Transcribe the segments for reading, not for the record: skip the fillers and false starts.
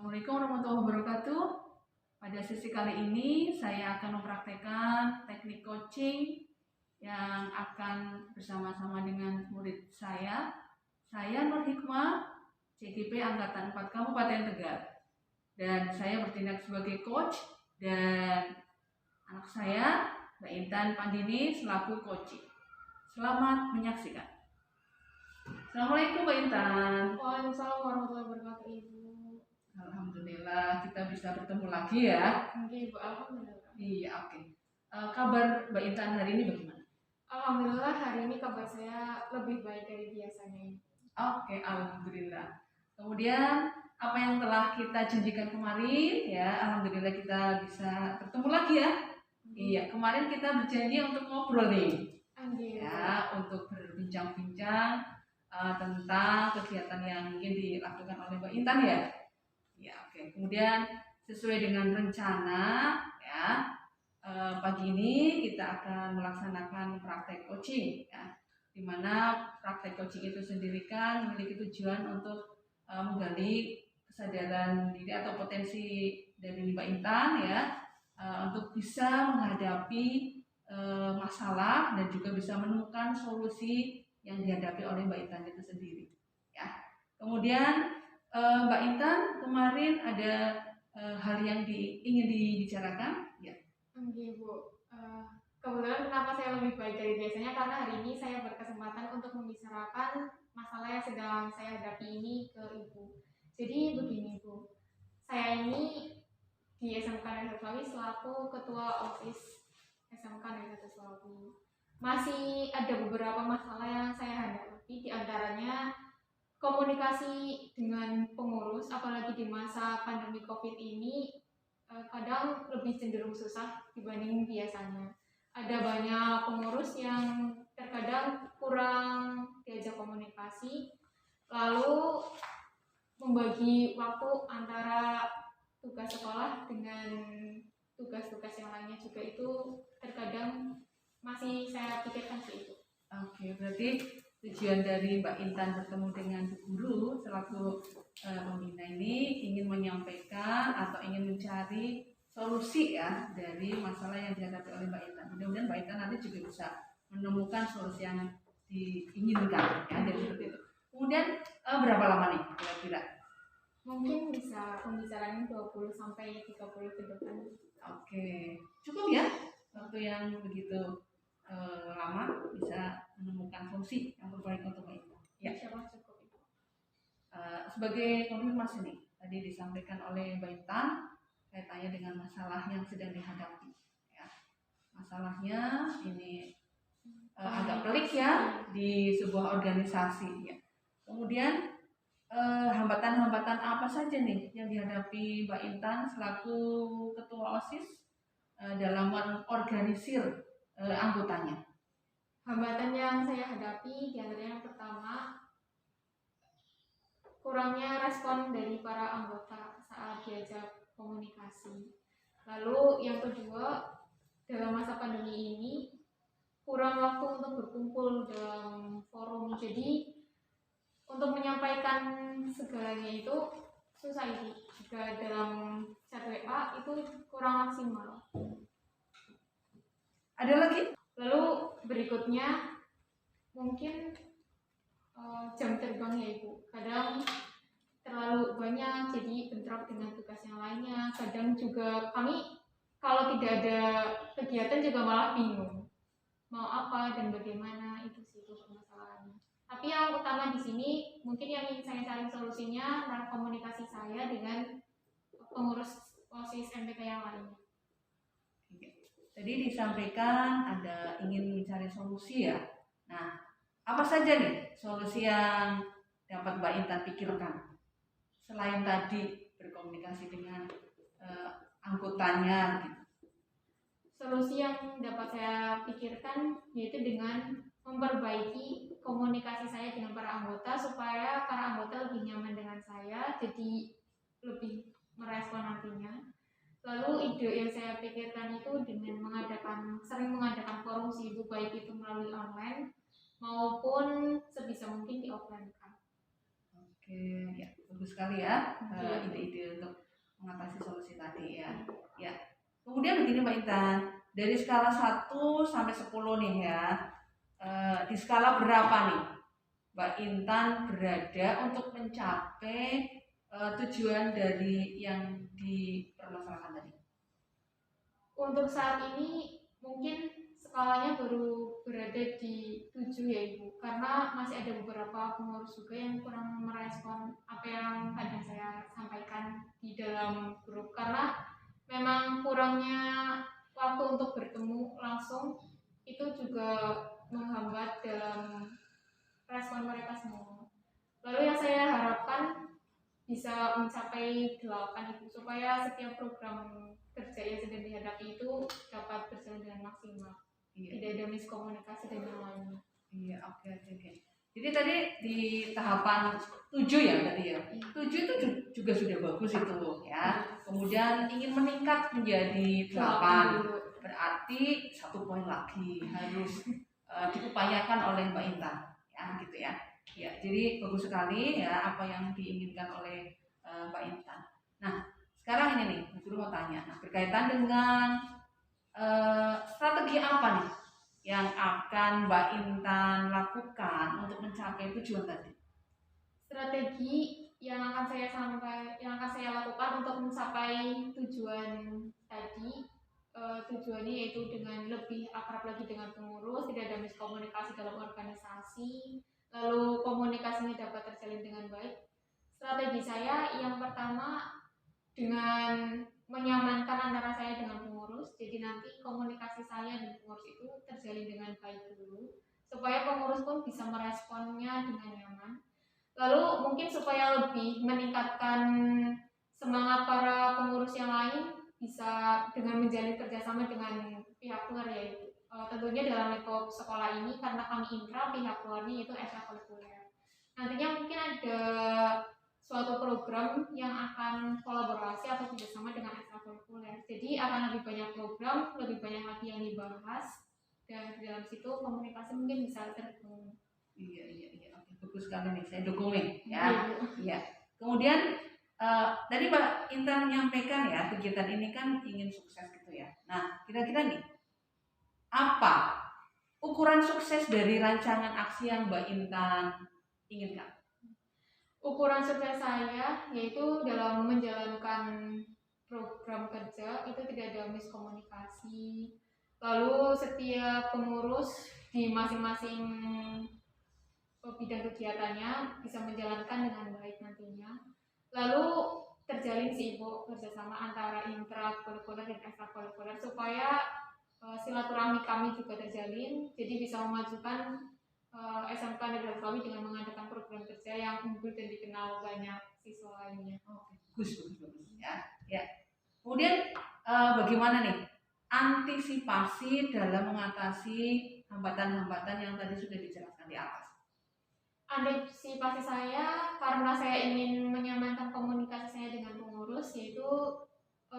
Assalamualaikum warahmatullahi wabarakatuh. Pada sesi kali ini saya akan mempraktekkan teknik coaching yang akan bersama-sama dengan murid saya. Saya Nur Hikmah, CGP Angkatan 4 Kabupaten Tegal. Dan saya bertindak sebagai coach dan anak saya, Mbak Intan Pandini, selaku coaching. Selamat menyaksikan. Assalamualaikum Mbak Intan. Waalaikumsalam warahmatullahi wabarakatuh, Ibu. Alhamdulillah kita bisa bertemu lagi ya. Oke, Ibu, alhamdulillah. Iya, oke. Kabar Mbak Intan hari ini bagaimana? Alhamdulillah hari ini kabar saya lebih baik dari biasanya. Oke, alhamdulillah. Kemudian apa yang telah kita janjikan kemarin ya, alhamdulillah kita bisa bertemu lagi ya. Iya, kemarin kita berjanji untuk ngobrol nih. Ya, untuk berbincang-bincang tentang kegiatan yang ingin dilakukan oleh Mbak Intan ya. Ya, oke. Kemudian sesuai dengan rencana ya, pagi ini kita akan melaksanakan praktek coaching ya, di mana praktek coaching itu sendiri kan memiliki tujuan untuk menggali kesadaran diri atau potensi dari Mbak Intan ya, untuk bisa menghadapi masalah dan juga bisa menemukan solusi yang dihadapi oleh Mbak Intan itu sendiri ya. Kemudian Mbak Intan kemarin ada hal yang ingin dibicarakan ya. Oke, Bu. Kebetulan kenapa saya lebih baik dari biasanya karena hari ini saya berkesempatan untuk membicarakan masalah yang sedang saya hadapi ini ke Ibu. Jadi begini, Bu. Saya ini di SMK Negeri Sulawesi selaku ketua OSIS SMK Negeri Sulawesi. Masih ada beberapa masalah yang saya hadapi, di antaranya komunikasi dengan pengurus, apalagi di masa pandemi COVID ini kadang lebih cenderung susah dibanding biasanya. Ada banyak pengurus yang terkadang kurang diajak komunikasi, lalu membagi waktu antara tugas sekolah dengan tugas-tugas yang lainnya juga itu terkadang masih saya pikirkan seperti itu. Oke, berarti tujuan dari Mbak Intan bertemu dengan Bu Guru selaku pembina ini ingin menyampaikan atau ingin mencari solusi ya dari masalah yang dihadapi oleh Mbak Intan. Mudah-mudahan Mbak Intan nanti juga bisa menemukan solusi yang diinginkan ya, dari seperti itu. Kemudian berapa lama nih kira-kira? Mungkin bisa pembicaraan 20 sampai 30 ke depan. Oke, cukup ya waktu yang begitu lama bisa menemukan fungsi yang terbaik untuk Mbak Intan. Ya, cukup itu. Sebagai konfirmasi nih, tadi disampaikan oleh Mbak Intan kaitannya dengan masalah yang sedang dihadapi. Ya. Masalahnya ini agak pelik ya di sebuah organisasi. Ya. Kemudian hambatan-hambatan apa saja nih yang dihadapi Mbak Intan selaku ketua OSIS dalam mengorganisir anggotanya? Hambatan yang saya hadapi diantaranya yang pertama, kurangnya respon dari para anggota saat diajak komunikasi. Lalu yang kedua, dalam masa pandemi ini kurang waktu untuk berkumpul dalam forum, jadi untuk menyampaikan segalanya itu susah ini jika dalam chat WA itu kurang maksimal. Ada lagi? Lalu berikutnya mungkin jam terbang ya Ibu, kadang terlalu banyak jadi bentrok dengan tugas yang lainnya. Kadang juga kami kalau tidak ada kegiatan juga malah bingung mau apa dan bagaimana, itu sih itu permasalahannya. Tapi yang utama di sini mungkin yang ingin saya cari solusinya adalah komunikasi saya dengan pengurus OSIS MPK yang lainnya. Tadi disampaikan ada ingin mencari solusi ya. Nah, apa saja nih solusi yang dapat Mbak Intan pikirkan selain tadi berkomunikasi dengan anggotanya gitu? Solusi yang dapat saya pikirkan yaitu dengan memperbaiki komunikasi saya dengan para anggota supaya para anggota lebih nyaman dengan saya, jadi lebih merespon nantinya. Lalu ide yang saya pikirkan itu dengan sering mengadakan forum sibuk, baik itu melalui online maupun sebisa mungkin di offline kan. Oke, ya bagus sekali ya Iya. ide-ide untuk mengatasi solusi tadi ya. Ya. Kemudian begini Mbak Intan, dari skala 1 sampai 10 nih ya, di skala berapa nih Mbak Intan berada untuk mencapai tujuan dari yang dipermasalahkan tadi? Untuk saat ini mungkin skalanya baru berada di 7 ya Ibu, karena masih ada beberapa pengurus juga yang kurang merespon apa yang tadi saya sampaikan di dalam grup, karena memang kurangnya waktu untuk bertemu langsung itu juga menghambat dalam respon mereka semua. Lalu yang saya harapkan bisa mencapai 8 itu supaya setiap program kerja yang sedang dihadapi itu dapat berjalan dengan maksimal. Iya. Tidak ada miskomunikasi dan yang lainnya. Iya, oke. Jadi tadi di tahapan 7 ya tadi ya. 7 itu juga sudah bagus itu ya. Kemudian ingin meningkat menjadi 8. Berarti 1 poin lagi harus diupayakan oleh Mbak Intan ya gitu ya. Ya, jadi bagus sekali ya apa yang diinginkan oleh Mbak Intan. Nah, sekarang ini nih, Bu Guru mau tanya. Nah, berkaitan dengan strategi apa nih yang akan Mbak Intan lakukan untuk mencapai tujuan tadi? Strategi yang akan saya lakukan untuk mencapai tujuan tadi, tujuannya yaitu dengan lebih akrab lagi dengan pengurus, tidak ada miskomunikasi dalam organisasi, lalu komunikasinya dapat terjalin dengan baik. Strategi saya yang pertama dengan menyamankan antara saya dengan pengurus, jadi nanti komunikasi saya dan pengurus itu terjalin dengan baik dulu, supaya pengurus pun bisa meresponnya dengan nyaman. Lalu mungkin supaya lebih meningkatkan semangat para pengurus yang lain, bisa dengan menjalin kerjasama dengan pihak luar, yaitu tentunya dalam lingkup sekolah ini, karena kami intra, pihak luarnya itu ekstrakurikuler. Nantinya mungkin ada suatu program yang akan kolaborasi atau kerjasama dengan ekstrakurikuler. Jadi akan lebih banyak program, lebih banyak lagi yang dibahas, dan di dalam situ komunikasi mungkin bisa terbangun. Iya. Oke, bagus sekali nih. Saya dukung nih ya. Iya. Kemudian tadi Mbak Intan menyampaikan ya kegiatan ini kan ingin sukses gitu ya. Nah, kira-kira nih apa ukuran sukses dari rancangan aksi yang Mbak Intan inginkan? Ukuran sukses saya yaitu dalam menjalankan program kerja itu tidak ada miskomunikasi. Lalu setiap pengurus di masing-masing bidang kegiatannya bisa menjalankan dengan baik nantinya. Lalu terjalin sih Ibu kerjasama antara intrakurikuler dan ekstrakurikuler supaya silaturahmi kami juga terjalin, jadi bisa memajukan SMK Negeri Selawi dengan mengadakan program kerja yang unggul dan dikenal banyak siswa lainnya. Bagus ya. Kemudian bagaimana nih antisipasi dalam mengatasi hambatan-hambatan yang tadi sudah dijelaskan di atas? Antisipasi saya karena saya ingin menyamankan komunikasi saya dengan pengurus, yaitu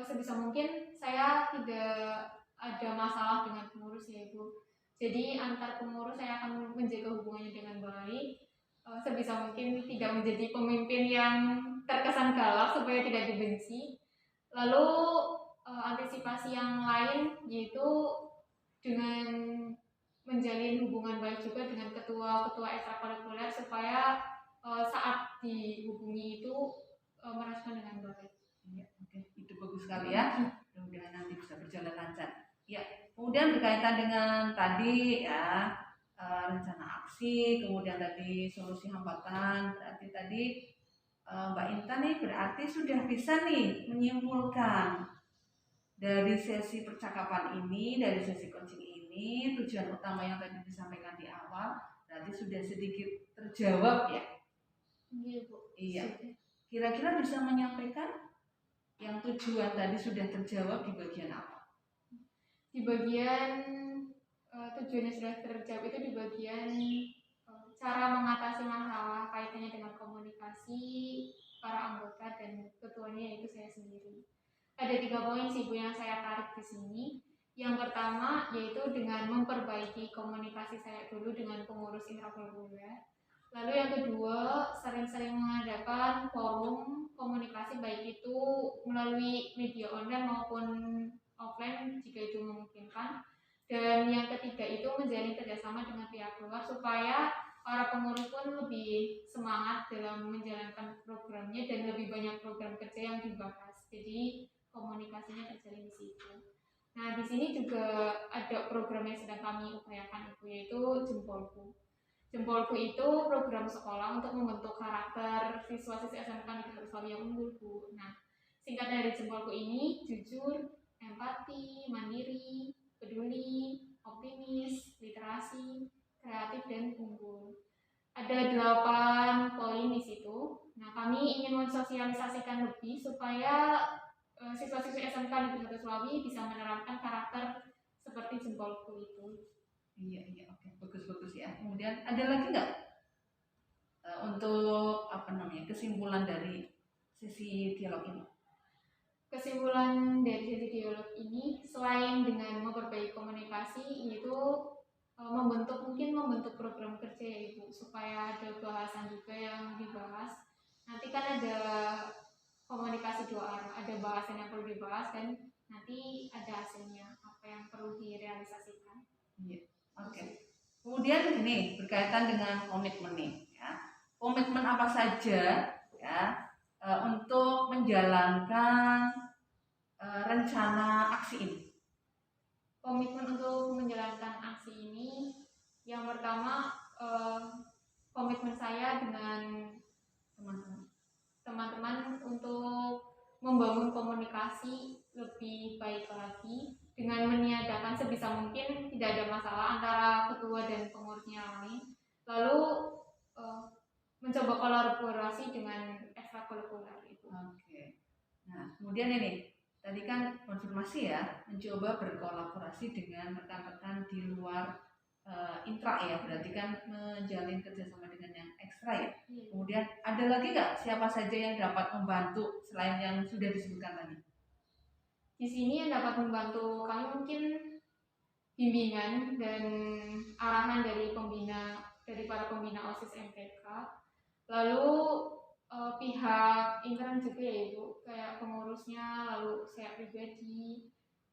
sebisa mungkin saya tidak ada masalah dengan pengurus ya Ibu. Jadi antar pengurus saya akan menjaga hubungannya dengan baik, sebisa mungkin tidak menjadi pemimpin yang terkesan galak supaya tidak dibenci. Lalu antisipasi yang lain yaitu dengan menjalin hubungan baik juga dengan ketua-ketua ekstrakurikuler supaya saat dihubungi itu merespon dengan baik. Ya, oke, itu bagus sekali ya. Mudah-mudahan nanti bisa berjalan lancar. Ya, kemudian berkaitan dengan tadi ya rencana aksi, kemudian tadi solusi hambatan, berarti tadi Mbak Intan nih berarti sudah bisa nih menyimpulkan dari sesi percakapan ini, dari sesi coaching ini, tujuan utama yang tadi disampaikan di awal berarti sudah sedikit terjawab ya. Iya Bu. Iya. Kira-kira bisa menyampaikan yang tujuan tadi sudah terjawab di bagian apa? Di bagian tujuannya sudah terjawab itu di bagian cara mengatasi masalah kaitannya dengan komunikasi para anggota dan ketuanya yaitu saya sendiri. Ada 3 poin sih Bu yang saya tarik di sini. Yang pertama yaitu dengan memperbaiki komunikasi saya dulu dengan pengurus intrakurikuler. Lalu yang kedua, sering-sering mengadakan forum komunikasi baik itu melalui media online maupun offline jika itu memungkinkan. Dan yang ketiga itu menjalin kerjasama dengan pihak luar supaya para pengurus pun lebih semangat dalam menjalankan programnya dan lebih banyak program kerja yang dibahas. Jadi komunikasinya terjalin di situ. Nah, di sini juga ada program yang sedang kami upayakan itu yaitu Jempolku. Jempolku itu program sekolah untuk membentuk karakter siswa-siswi SMK Negeri Satu yang unggul, Bu. Nah, singkat dari Jempolku ini jujur, empati, mandiri, peduli, optimis, literasi, kreatif, dan unggul. Ada 8 poin di situ. Nah, kami ingin mensosialisasikan lebih supaya siswa-siswi SMK Negeri Satu Sulawi bisa menerapkan karakter seperti Jempolku itu. Iya, oke, bagus ya. Kemudian ada lagi nggak untuk kesimpulan dari sesi dialog ini? Kesimpulan dari sesi dialog ini selain dengan memperbaiki komunikasi yaitu membentuk program kerja ya Ibu supaya ada bahasan juga yang dibahas. Nanti kan ada komunikasi dua arah, ada bahasan yang perlu dibahas dan nanti ada hasilnya apa yang perlu direalisasikan. Iya, oke. Kemudian ini berkaitan dengan komitmen nih, ya. Komitmen apa saja ya untuk menjalankan rencana aksi ini? Komitmen untuk menjalankan aksi ini yang pertama komitmen saya dengan teman-teman untuk membangun komunikasi lebih baik lagi dengan meniadakan sebisa mungkin tidak ada masalah antara ketua dan pengurusnya lain, lalu mencoba kolaborasi dengan ekstrakurikuler itu. Oke. Nah, kemudian ini tadi kan konfirmasi ya, mencoba berkolaborasi dengan rekan-rekan di luar intra ya, berarti kan menjalin kerjasama dengan yang ekstra ya. Kemudian ada lagi nggak siapa saja yang dapat membantu selain yang sudah disebutkan tadi? Di sini yang dapat membantu kami mungkin bimbingan dan arahan dari para pembina OSIS MTK. Lalu pihak intern juga ya Ibu, kayak pengurusnya, lalu saya pribadi,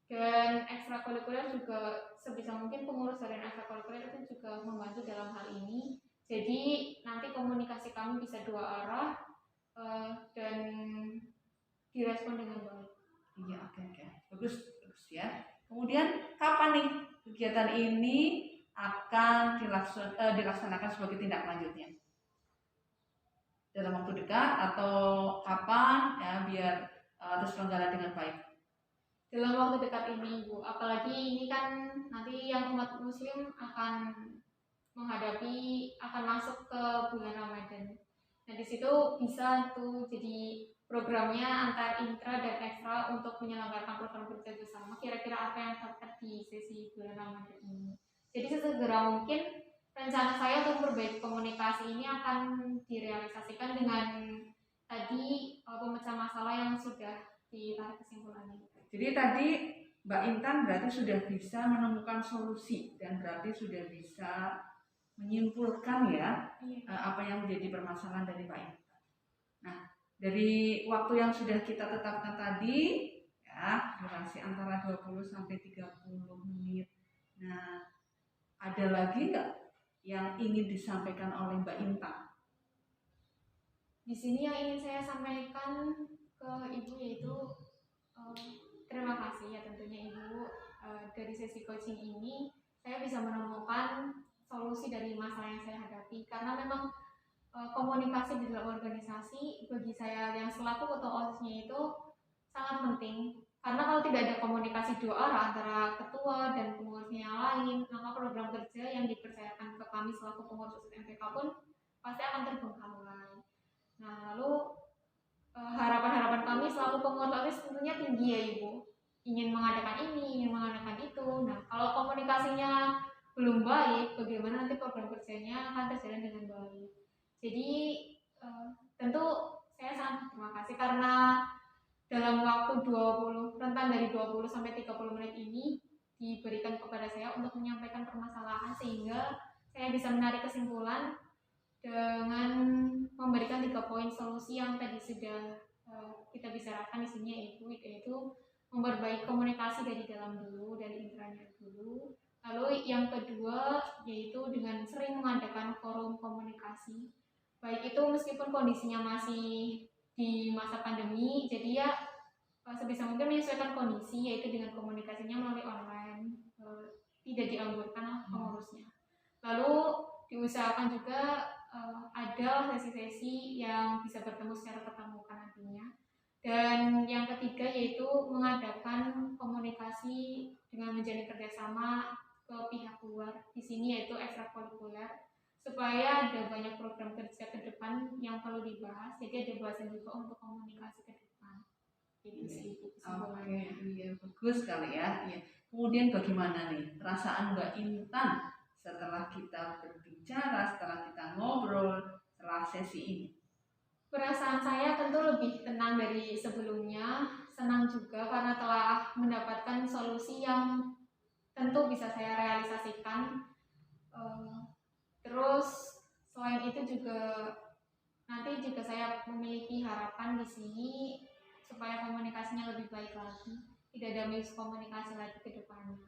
dan ekstrakurikuler juga sebisa mungkin pengurus dari ekstrakurikuler itu juga membantu dalam hal ini. Jadi nanti komunikasi kami bisa dua arah dan direspon dengan baik. Iya, oke. Bagus ya. Kemudian kapan nih kegiatan ini akan dilaksanakan sebagai tindak lanjutnya? Dalam waktu dekat atau kapan ya biar terselenggara dengan baik? Dalam waktu dekat ini Bu, apalagi ini kan nanti yang umat muslim akan masuk ke bulan Ramadan. Nah di situ bisa tuh jadi programnya antar intra dan ekstra untuk menyelenggarakan program kerja bersama. Kira-kira apa yang terkait di sesi bulan Ramadan ini? Jadi sesegera mungkin rencana saya untuk memperbaiki komunikasi ini akan direalisasikan dengan tadi pemecah masalah yang sudah ditarik kesimpulannya. Jadi tadi Mbak Intan berarti sudah bisa menemukan solusi dan berarti sudah bisa menyimpulkan ya apa yang menjadi permasalahan dari Mbak Intan. Nah, dari waktu yang sudah kita tetapkan tadi ya, durasi antara 20 sampai 30 menit. Nah, ada lagi nggak yang ingin disampaikan oleh Mbak Intan? Di sini yang ingin saya sampaikan ke Ibu yaitu terima kasih ya tentunya Ibu, dari sesi coaching ini saya bisa menemukan solusi dari masalah yang saya hadapi karena memang komunikasi di dalam organisasi bagi saya yang selaku ketua OSIS-nya itu sangat penting karena kalau tidak ada komunikasi dua arah antara ketua dan pengurusnya yang lain, maka program kerja yang dipercayakan ke kami selaku pengurus OSIS MTK pun pasti akan terbengkalai. Nah, lalu harapan-harapan kami selaku pengurus OSIS tentunya tinggi ya Ibu, ingin mengadakan ini, ingin mengadakan itu. Nah, kalau komunikasinya belum baik, bagaimana nanti program kerjanya akan terjalan dengan baik. Jadi tentu saya sangat terima kasih karena dalam waktu rentan dari 20 sampai 30 menit ini diberikan kepada saya untuk menyampaikan permasalahan sehingga saya bisa menarik kesimpulan dengan memberikan 3 poin solusi yang tadi sudah kita bicarakan di sini, yaitu memperbaiki komunikasi dari dalam dulu, dari intranet dulu. Lalu yang kedua yaitu dengan sering mengadakan forum komunikasi, baik itu meskipun kondisinya masih di masa pandemi, jadi ya sebisa mungkin menyesuaikan kondisi, yaitu dengan komunikasinya melalui online, tidak dianggurkan pengurusnya. Lalu diusahakan juga ada sesi-sesi yang bisa bertemu secara tatap muka nantinya. Dan yang ketiga yaitu mengadakan komunikasi dengan menjalin kerjasama ke pihak luar. Di sini yaitu ekstrakurikuler, supaya ada banyak program kerja ke depan yang perlu dibahas. Jadi ada bahasan juga untuk komunikasi ke depan. Itu sih kesimpulannya. Oke, iya bagus sekali ya. Iya. Kemudian bagaimana nih perasaan Mbak Intan setelah kita berbicara, setelah kita ngobrol, setelah sesi ini? Perasaan saya tentu lebih tenang dari sebelumnya, senang juga karena telah mendapatkan solusi yang tentu bisa saya realisasikan. Terus selain itu juga nanti juga saya memiliki harapan di sini supaya komunikasinya lebih baik lagi, tidak ada miskomunikasi lagi ke depannya.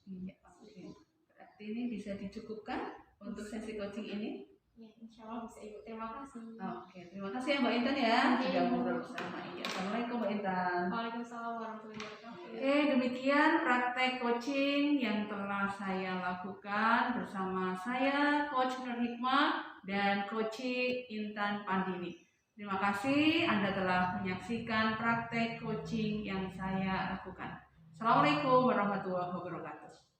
Iya, oke. Berarti ini bisa dicukupkan untuk sesi coaching ini? Ya, insya Allah bisa Ibu. Terima kasih. Oke, terima kasih ya Mbak Intan ya sudah ngobrol bersama. Iya, assalamualaikum Mbak Intan. Waalaikumsalam warahmatullahi wabarakatuh. Oke, demikian praktek coaching yang telah saya lakukan bersama saya, Coach Nur Hikmah dan Coach Intan Pandini. Terima kasih Anda telah menyaksikan praktek coaching yang saya lakukan. Assalamualaikum warahmatullahi wabarakatuh.